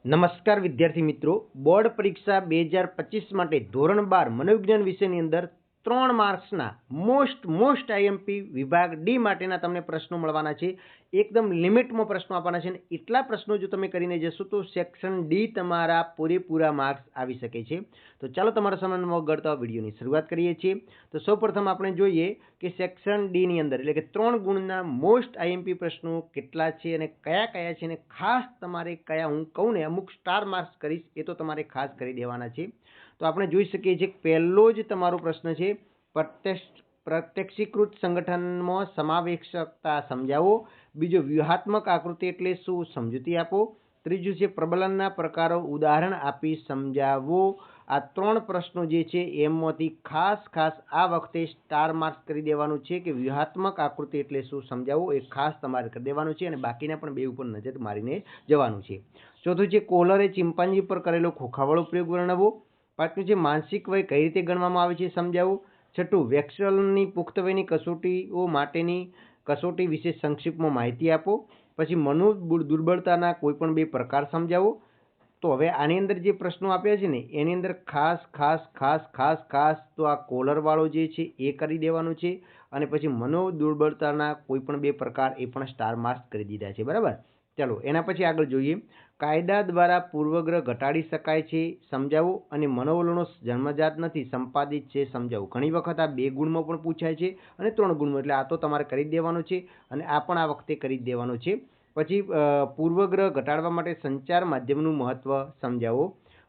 નમસ્કાર વિદ્યાર્થી મિત્રો, બોર્ડ પરીક્ષા 2025 માટે ધોરણ 12 મનોવિજ્ઞાન વિષયની અંદર 3 માર્ક્સના મોસ્ટ આઈએમપી વિભાગ ડી માટેના તમને પ્રશ્નો મળવાના છે. એકદમ લિમિટમાં પ્રશ્નો આપવાના છે અને એટલા પ્રશ્નો જો તમે કરીને જશો તો સેક્શન ડી તમારા પૂરેપૂરા માર્ક્સ આવી શકે છે. તો ચાલો તમારા સમયમાં વગડતા વિડીયોની શરૂઆત કરીએ છીએ. તો સૌપ્રથમ આપણે જોઈએ કે સેક્શન ડી ની અંદર એટલે કે 3 ગુણના મોસ્ટ આઈએમપી પ્રશ્નો કેટલા છે અને કયા છે અને ખાસ તમારે કયા હું કહું ને અમુક સ્ટાર માર્ક્સ કરીશ એ તો તમારે ખાસ કરી દેવાના છે. તો આપણે જોઈ શકીએ છીએ પહેલો જ તમારો પ્રશ્ન છે, પ્રત્યક્ષીકૃત સંગઠનમાં સમાવેશકતા સમજાવો. બીજો, વ્યૂહાત્મક આકૃતિ એટલે શું, સમજૂતી આપો. ત્રીજું છે પ્રબલનના પ્રકારો ઉદાહરણ આપી સમજાવો. આ 3 પ્રશ્નો જે છે એમાંથી ખાસ આ વખતે સ્ટાર માર્ક્સ કરી દેવાનું છે કે વ્યૂહાત્મક આકૃતિ એટલે શું સમજાવવું એ ખાસ તમારે કરી દેવાનું છે અને બાકીના પણ 2 ઉપર નજર મારીને જવાનું છે. ચોથું છે કોલરે ચિમ્પાન્જી પર કરેલો ખોખાવાળો પ્રયોગ વર્ણવો. પાંચમું છે માનસિક વય કઈ રીતે ગણવામાં આવે છે સમજાવો. છઠ્ઠું, વેક્સલની પુખ્ત વયની કસોટીઓ માટેની કસોટી વિશે સંક્ષિપ્તમાં માહિતી આપો. પછી મનો દુર્બળતાના કોઈ પણ 2 પ્રકાર સમજાવો. તો હવે આની અંદર જે પ્રશ્નો આપ્યા છે ને એની અંદર ખાસ તો આ કોલરવાળો જે છે એ કરી દેવાનું છે અને પછી મનો દુર્બળતાના કોઈ પણ 2 પ્રકાર એ પણ સ્ટાર માર્ક્સ કરી દીધા છે. બરાબર. ચાલો એના પછી આગળ જોઈએ. કાયદા દ્વારા પૂર્વગ્રહ ઘટાડી શકાય છે સમજાવો અને મનોવલણો જન્મજાત નથી સંપાદિત છે સમજાવો. ઘણી વખત આ 2 ગુણમાં પણ પૂછાય છે અને 3 ગુણમાં, એટલે આ તો તમારે કરી દેવાનું છે અને આ પણ આ વખતે કરી દેવાનું છે. પછી પૂર્વગ્રહ ઘટાડવા માટે સંચાર માધ્યમનું મહત્વ સમજાવો.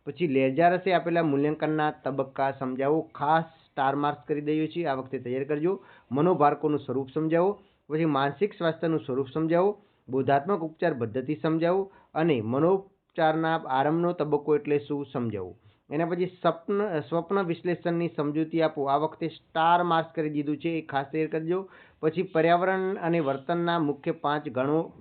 પછી લેજારસે આપેલા મૂલ્યાંકનના તબક્કા સમજાવો. ખાસ સ્ટાર માર્ક્સ કરી દઈએ છીએ, આ વખતે તૈયાર કરજો. મનોભારકોનું સ્વરૂપ સમજાવો. પછી માનસિક સ્વાસ્થ્યનું સ્વરૂપ સમજાવો. બોધાત્મક ઉપચાર પદ્ધતિ સમજાવો અને મનોપચારના આરંભનો તબક્કો એટલે શું સમજાવો. એના પછી સ્વપ્ન વિશ્લેષણની સમજૂતી આપો. આ વખતે સ્ટાર માર્ક્સ કરી દીધું છે, એ ખાસ તૈયાર કરજો. પછી પર્યાવરણ અને વર્તનના મુખ્ય 5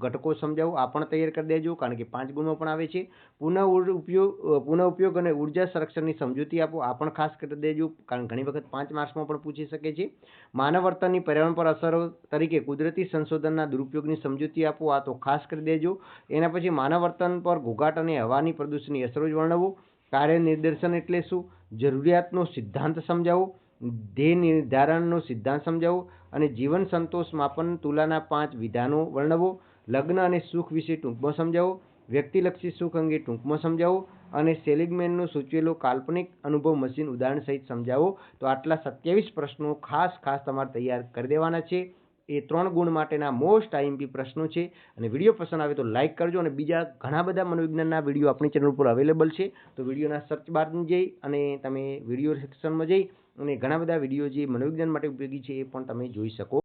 ઘટકો સમજાવો. આ પણ તૈયાર કરી દેજો કારણ કે 5 ગુણમાં પણ આવે છે. પુનઃ ઉપયોગ અને ઉર્જા સંરક્ષણની સમજૂતી આપો. આ પણ ખાસ કરી દેજો કારણ ઘણી વખત 5 માર્ક્સમાં પણ પૂછી શકે છે. માનવ વર્તનની પર્યાવરણ પર અસરો તરીકે કુદરતી સંશોધનના દુરુપયોગની સમજૂતી આપો. આ તો ખાસ કરી દેજો. એના પછી માનવ વર્તન પર ઘોંઘાટ અને હવાની પ્રદૂષણની અસરો વર્ણવો. કાર્ય નિદર્શન એટલે શું, જરૂરિયાતનો સિદ્ધાંત સમજાવો. ધ્યેય નિર્ધારણનો સિદ્ધાંત સમજાવો અને જીવન સંતોષ માપન તુલાના 5 વિધાનો વર્ણવો. લગ્ન અને સુખ વિશે ટૂંકમાં સમજાવો. વ્યક્તિલક્ષી સુખ અંગે ટૂંકમાં સમજાવો અને સેલિગમેનનો સૂચવેલો કાલ્પનિક અનુભવ મશીન ઉદાહરણ સહિત સમજાવો. તો આટલા 27 પ્રશ્નો ખાસ તમારે તૈયાર કરી દેવાના છે. એ 3 ગુણ માટેના મોસ્ટ આઈએમપી પ્રશ્નો છે અને વિડીયો પસંદ આવે તો લાઇક કરજો અને બીજા ઘણા બધા મનોવિજ્ઞાનના વિડીયો આપણી ચેનલ પર અવેલેબલ છે. તો વિડીયોના સર્ચ બારમાં જઈ અને તમે વિડીયો સેક્શનમાં જઈ અને ઘણા બધા વિડીયો જે મનોવિજ્ઞાન માટે ઉપયોગી છે એ પણ તમે જોઈ શકો